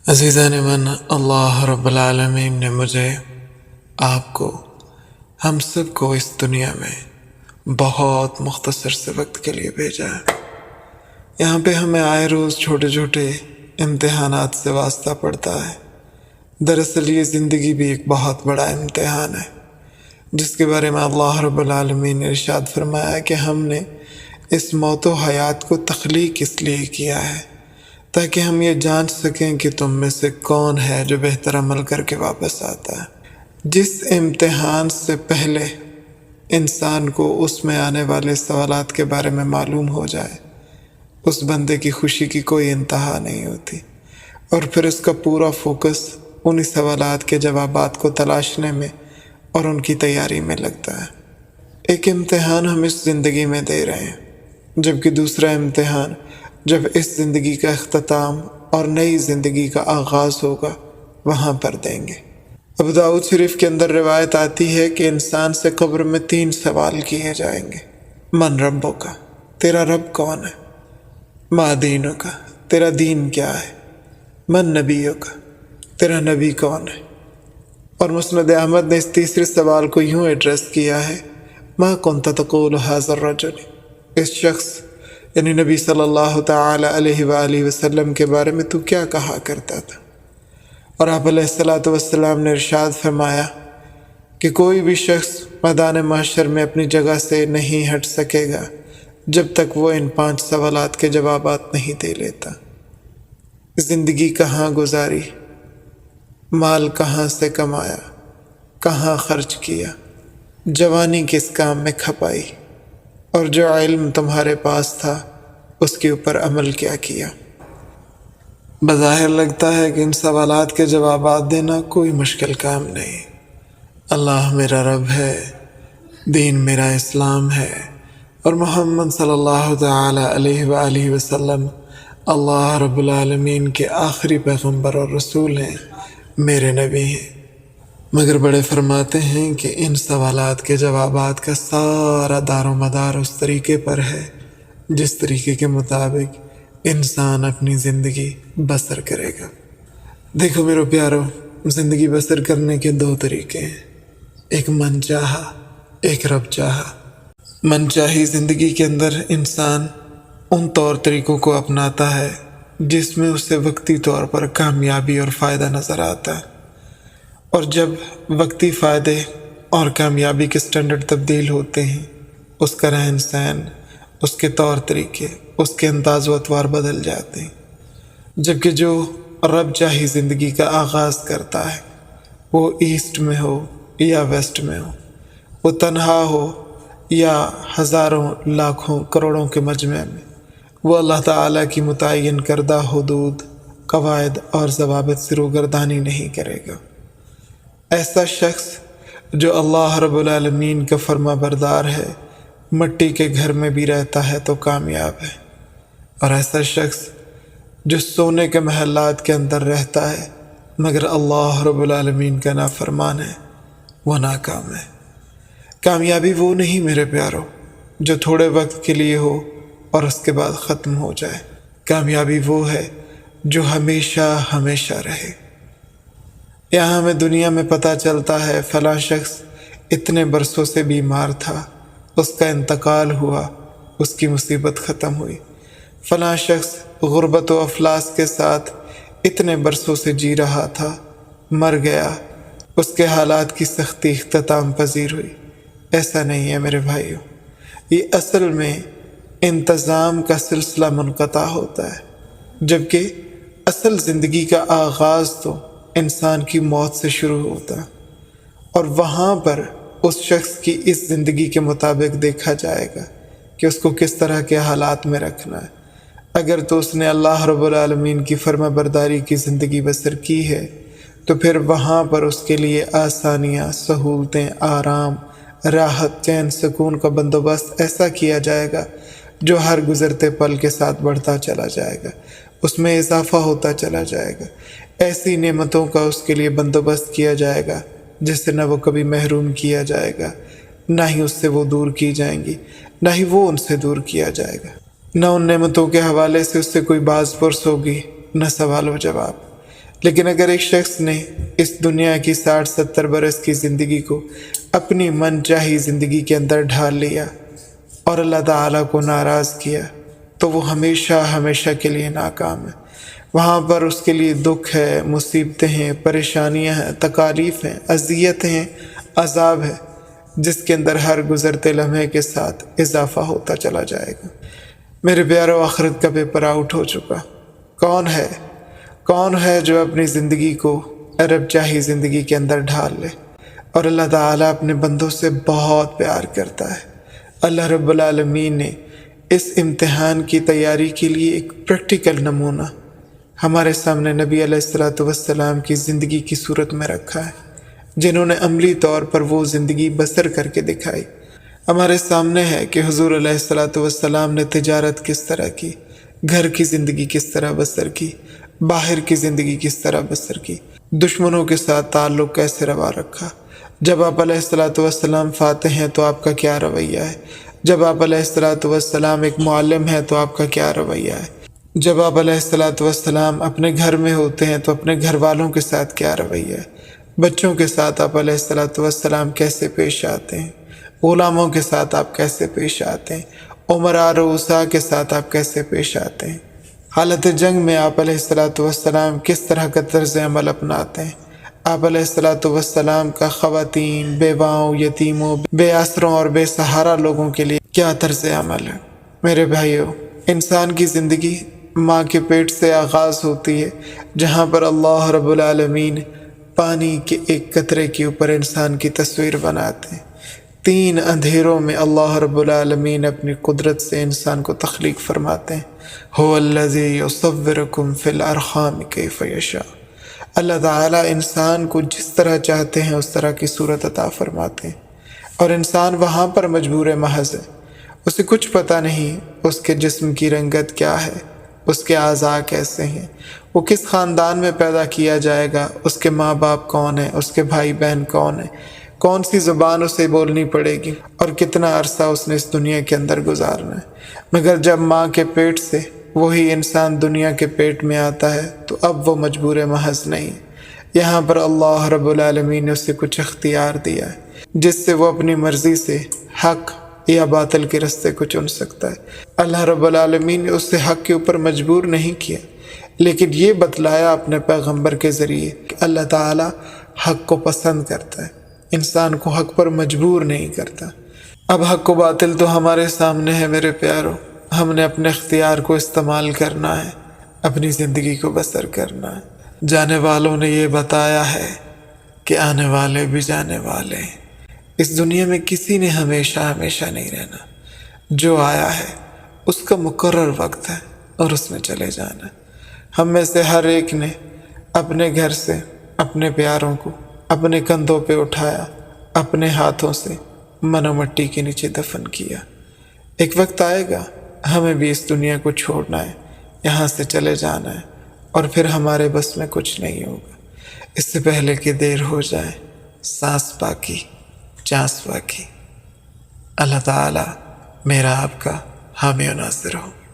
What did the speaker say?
عزیزان من، اللہ رب العالمین نے مجھے، آپ کو، ہم سب کو اس دنیا میں بہت مختصر سے وقت کے لیے بھیجا ہے۔ یہاں پہ ہمیں آئے روز چھوٹے چھوٹے امتحانات سے واسطہ پڑتا ہے۔ دراصل یہ زندگی بھی ایک بہت بڑا امتحان ہے، جس کے بارے میں اللہ رب العالمین نے ارشاد فرمایا کہ ہم نے اس موت و حیات کو تخلیق اس لیے کیا ہے تاکہ ہم یہ جانچ سکیں کہ تم میں سے کون ہے جو بہتر عمل کر کے واپس آتا ہے۔ جس امتحان سے پہلے انسان کو اس میں آنے والے سوالات کے بارے میں معلوم ہو جائے، اس بندے کی خوشی کی کوئی انتہا نہیں ہوتی، اور پھر اس کا پورا فوکس انہی سوالات کے جوابات کو تلاشنے میں اور ان کی تیاری میں لگتا ہے۔ ایک امتحان ہم اس زندگی میں دے رہے ہیں، جبکہ دوسرا امتحان جب اس زندگی کا اختتام اور نئی زندگی کا آغاز ہوگا وہاں پر دیں گے۔ ابو داؤد شریف کے اندر روایت آتی ہے کہ انسان سے قبر میں 3 سوال کیے جائیں گے۔ من ربو کا، تیرا رب کون ہے؟ ما دینو کا، تیرا دین کیا ہے؟ من نبیو کا، تیرا نبی کون ہے؟ اور مسند احمد نے اس تیسرے سوال کو یوں ایڈریس کیا ہے، ما کنت تقول ھذا الرجل، اس شخص یعنی نبی صلی اللہ تعالی علیہ وآلہ وسلم کے بارے میں تو کیا کہا کرتا تھا؟ اور آپ علیہ الصلوۃ والسلام نے ارشاد فرمایا کہ کوئی بھی شخص میدان محشر میں اپنی جگہ سے نہیں ہٹ سکے گا جب تک وہ ان 5 سوالات کے جوابات نہیں دے لیتا۔ زندگی کہاں گزاری، مال کہاں سے کمایا، کہاں خرچ کیا، جوانی کس کام میں کھپائی، اور جو علم تمہارے پاس تھا اس کے اوپر عمل کیا کیا۔ بظاہر لگتا ہے کہ ان سوالات کے جوابات دینا کوئی مشکل کام نہیں۔ اللہ میرا رب ہے، دین میرا اسلام ہے، اور محمد صلی اللہ تعالی علیہ وآلہ وسلم اللہ رب العالمین کے آخری پیغمبر اور رسول ہیں، میرے نبی ہیں۔ مگر بڑے فرماتے ہیں کہ ان سوالات کے جوابات کا سارا دار و مدار اس طریقے پر ہے جس طریقے کے مطابق انسان اپنی زندگی بسر کرے گا۔ دیکھو میرے پیارو، زندگی بسر کرنے کے 2 طریقے ہیں، ایک من چاہا، ایک رب چاہا۔ من چاہی زندگی کے اندر انسان ان طور طریقوں کو اپناتا ہے جس میں اسے وقتی طور پر کامیابی اور فائدہ نظر آتا ہے، اور جب وقتی فائدے اور کامیابی کے سٹینڈرڈ تبدیل ہوتے ہیں، اس کا رہن سہن، اس کے طور طریقے، اس کے انداز و اطوار بدل جاتے ہیں۔ جبکہ جو رب چاہی زندگی کا آغاز کرتا ہے، وہ ایسٹ میں ہو یا ویسٹ میں ہو، وہ تنہا ہو یا ہزاروں لاکھوں کروڑوں کے مجمع میں، وہ اللہ تعالیٰ کی متعین کردہ حدود، قواعد اور ضوابط سے روگردانی نہیں کرے گا۔ ایسا شخص جو اللہ رب العالمین کا فرما بردار ہے، مٹی کے گھر میں بھی رہتا ہے تو کامیاب ہے، اور ایسا شخص جو سونے کے محلات کے اندر رہتا ہے مگر اللہ رب العالمین کا نافرمان ہے، وہ ناکام ہے۔ کامیابی وہ نہیں میرے پیارو جو تھوڑے وقت کے لیے ہو اور اس کے بعد ختم ہو جائے، کامیابی وہ ہے جو ہمیشہ ہمیشہ رہے۔ یہاں ہمیں دنیا میں پتہ چلتا ہے فلاں شخص اتنے برسوں سے بیمار تھا، اس کا انتقال ہوا، اس کی مصیبت ختم ہوئی۔ فلاں شخص غربت و افلاس کے ساتھ اتنے برسوں سے جی رہا تھا، مر گیا، اس کے حالات کی سختی اختتام پذیر ہوئی۔ ایسا نہیں ہے میرے بھائیوں، یہ اصل میں انتظام کا سلسلہ منقطع ہوتا ہے، جبکہ اصل زندگی کا آغاز تو انسان کی موت سے شروع ہوتا ہے، اور وہاں پر اس شخص کی اس زندگی کے مطابق دیکھا جائے گا کہ اس کو کس طرح کے حالات میں رکھنا ہے۔ اگر تو اس نے اللہ رب العالمین کی فرما برداری کی زندگی بسر کی ہے تو پھر وہاں پر اس کے لیے آسانیاں، سہولتیں، آرام، راحت، چین، سکون کا بندوبست ایسا کیا جائے گا جو ہر گزرتے پل کے ساتھ بڑھتا چلا جائے گا، اس میں اضافہ ہوتا چلا جائے گا۔ ایسی نعمتوں کا اس کے لیے بندوبست کیا جائے گا جس سے نہ وہ کبھی محروم کیا جائے گا، نہ ہی اس سے وہ دور کی جائیں گی، نہ ہی وہ ان سے دور کیا جائے گا۔ نہ ان نعمتوں کے حوالے سے اس سے کوئی باز پرس ہوگی، نہ سوال و جواب۔ لیکن اگر ایک شخص نے اس دنیا کی 60-70 برس کی زندگی کو اپنی من چاہی زندگی کے اندر ڈھال لیا اور اللہ تعالیٰ کو ناراض کیا تو وہ ہمیشہ ہمیشہ کے لیے ناکام ہے۔ وہاں پر اس کے لیے دکھ ہے، مصیبتیں ہیں، پریشانیاں ہیں، تکالیف ہیں، اذیتیں ہیں، عذاب ہے، جس کے اندر ہر گزرتے لمحے کے ساتھ اضافہ ہوتا چلا جائے گا۔ میرے پیارو، آخرت کا پیپر آؤٹ ہو چکا۔ کون ہے جو اپنی زندگی کو رب چاہی زندگی کے اندر ڈھال لے؟ اور اللہ تعالیٰ اپنے بندوں سے بہت پیار کرتا ہے۔ اللہ رب العالمین نے اس امتحان کی تیاری کے لیے ایک پریکٹیکل نمونہ ہمارے سامنے نبی علیہ الصلوۃ والسلام کی زندگی کی صورت میں رکھا ہے، جنہوں نے عملی طور پر وہ زندگی بسر کر کے دکھائی۔ ہمارے سامنے ہے کہ حضور علیہ الصلوۃ والسلام نے تجارت کس طرح کی، گھر کی زندگی کس طرح بسر کی، باہر کی زندگی کس طرح بسر کی، دشمنوں کے ساتھ تعلق کیسے روا رکھا۔ جب آپ علیہ الصلوۃ والسلام فاتح ہیں تو آپ کا کیا رویہ ہے، جب آپ علیہ الصلوۃ والسلام ایک معلم ہیں تو آپ کا کیا رویہ ہے، جب آپ علیہ الصلوۃ والسلام اپنے گھر میں ہوتے ہیں تو اپنے گھر والوں کے ساتھ کیا رویہ ہے، بچوں کے ساتھ آپ علیہ الصلوۃ والسلام کیسے پیش آتے ہیں، غلاموں کے ساتھ آپ کیسے پیش آتے ہیں، امراء رؤساء کے ساتھ آپ کیسے پیش آتے ہیں، حالت جنگ میں آپ علیہ الصلوۃ والسلام کس طرح کا طرز عمل اپناتے ہیں، آپ علیہ الصلوۃ والسلام کا خواتین، بیواؤں، یتیموں، بے آسروں اور بے سہارا لوگوں کے لیے کیا طرز عمل ہے۔ میرے بھائیوں، انسان کی زندگی ماں کے پیٹ سے آغاز ہوتی ہے، جہاں پر اللہ رب العالمین پانی کے ایک قطرے کے اوپر انسان کی تصویر بناتے ہیں۔ 3 اندھیروں میں اللہ رب العالمین اپنی قدرت سے انسان کو تخلیق فرماتے ہیں۔ هو الذی یصورکم فی الارحام کیف یشاء۔ اللہ تعالیٰ انسان کو جس طرح چاہتے ہیں اس طرح کی صورت عطا فرماتے ہیں، اور انسان وہاں پر مجبور محض ہے، اسے کچھ پتہ نہیں اس کے جسم کی رنگت کیا ہے، اس کے اعضاء کیسے ہیں، وہ کس خاندان میں پیدا کیا جائے گا، اس کے ماں باپ کون ہیں، اس کے بھائی بہن کون ہیں، کون سی زبان اسے بولنی پڑے گی، اور کتنا عرصہ اس نے اس دنیا کے اندر گزارنا ہے۔ مگر جب ماں کے پیٹ سے وہی انسان دنیا کے پیٹ میں آتا ہے تو اب وہ مجبور محض نہیں، یہاں پر اللہ رب العالمین نے اسے کچھ اختیار دیا ہے جس سے وہ اپنی مرضی سے حق یا باطل کے رستے کو چن سکتا ہے۔ اللہ رب العالمین نے اسے حق کے اوپر مجبور نہیں کیا، لیکن یہ بتلایا اپنے پیغمبر کے ذریعے کہ اللہ تعالیٰ حق کو پسند کرتا ہے، انسان کو حق پر مجبور نہیں کرتا۔ اب حق و باطل تو ہمارے سامنے ہے میرے پیارو، ہم نے اپنے اختیار کو استعمال کرنا ہے، اپنی زندگی کو بسر کرنا ہے۔ جانے والوں نے یہ بتایا ہے کہ آنے والے بھی جانے والے ہیں۔ اس دنیا میں کسی نے ہمیشہ ہمیشہ نہیں رہنا، جو آیا ہے اس کا مقرر وقت ہے اور اس میں چلے جانا ہے۔ ہم میں سے ہر ایک نے اپنے گھر سے اپنے پیاروں کو اپنے کندھوں پہ اٹھایا، اپنے ہاتھوں سے من و مٹی کے نیچے دفن کیا۔ ایک وقت آئے گا ہمیں بھی اس دنیا کو چھوڑنا ہے، یہاں سے چلے جانا ہے، اور پھر ہمارے بس میں کچھ نہیں ہوگا۔ اس سے پہلے کہ دیر ہو جائے، سانس باقی چانس باقی۔ اللہ تعالیٰ میرا آپ کا حامی و ناصر ہو۔